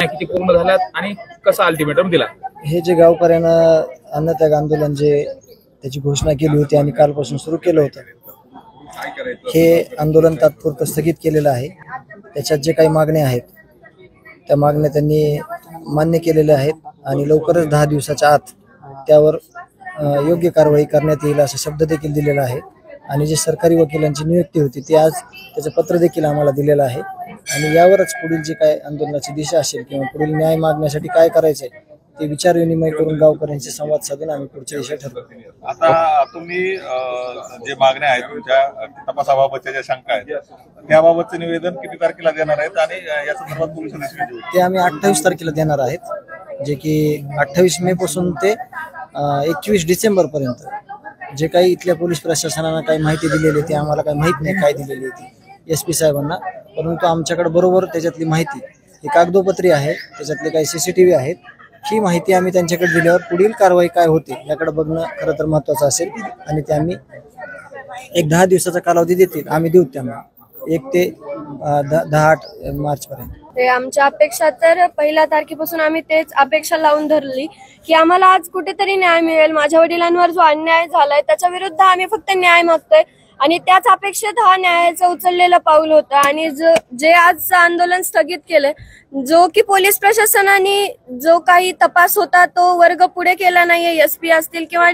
किती पूर्ण झाल्यात आणि कसा अल्टिमेटम दिला? हे जे गावकऱ्यांना अन्नत्याग आंदोलन जे त्याची घोषणा केली होती आणि कालपासून सुरू केलं होतं, हे आंदोलन तात्पुरतं स्थगित केलेलं आहे. त्याच्यात जे काही मागण्या आहेत त्या मागण्या त्यांनी मान्य केलेल्या आहेत आणि लवकरच 10 दिवसाच्या आत त्यावर योग्य कारवाई करण्यात येईल असा शब्द देखील दिलेला आहे. आणि जे सरकारी वकिलांची नियुक्ती होती ती आज त्याचं पत्र देखील आम्हाला दिलेलं आहे. आणि यावरच पुढील जी काय आंदोलनाची दिशा असेल किंवा पुढील न्याय मागण्यासाठी काय करायचंय ते विचार विनिमय करून गावकऱ्यांशी संवाद साधून आम्ही पुढच्या दिशा ठरवू. आता तुम्ही जे मागण्या आहेत तुमच्या तपासाबाबतच्या ज्या शंका आहेत त्याबाबतचं निवेदन किती तारखेला देणार आहेत आणि या संदर्भात पोलिसांनी ते आम्ही 28 तारखेला देणार आहेत, जे की 28 मे पासून ते 21 डिसेंबर पर्यंत जे काही इथल्या पोलीस प्रशासनानं काही माहिती दिलेली ते आम्हाला काही माहित नाही काय दिलेली होती SP साहेबांना, परंतु आमच्याकडे बरोबर त्याच्यातली माहिती ही कागदोपत्री आहे, त्याच्यातले काही CCTV आहेत. ही माहिती आम्ही त्यांच्याकडे दिल्यावर पुढील कारवाई काय होते याकडे बघणं खरं तर महत्त्वाचं असेल आणि ते आम्ही एक 10 दिवसाचा कालावधी देतील, आम्ही देऊ त्यांना 1 ते 10-8 मार्च पर्यंत. ते आमच्या अपेक्षा तर 1 तारखेपासून आम्ही तेच अपेक्षा लावून धरली की आम्हाला आज कुठेतरी न्याय मिळेल. माझ्या वडिलांवर जो अन्याय झालाय त्याच्या विरुद्ध आम्ही फक्त न्याय मागतोय आणि त्याच अपेक्षेत हा न्यायाचं उचललेलं पाऊल होतं. आणि जे आज आंदोलन स्थगित केलंय, जो की पोलीस प्रशासनाने जो काही तपास होता तो वर्ग पुढे केला नाहीये, SP असतील किंवा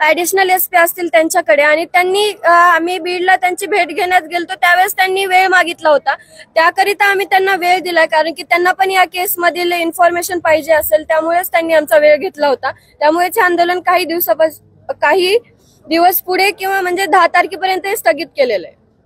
ऍडिशनल SP असतील त्यांच्याकडे. आणि त्यांनी आम्ही बीडला त्यांची भेट घेण्यात गेलतो त्यावेळेस त्यांनी वेळ मागितला होता, त्याकरिता आम्ही त्यांना वेळ दिलाय कारण की त्यांना पण या केस मधील इन्फॉर्मेशन पाहिजे असेल, त्यामुळेच त्यांनी आमचा वेळ घेतला होता. त्यामुळेच हे आंदोलन काही दिवस पुढे किंवा म्हणजे 10 तारखेपर्यंत स्थगित केलेलं आहे.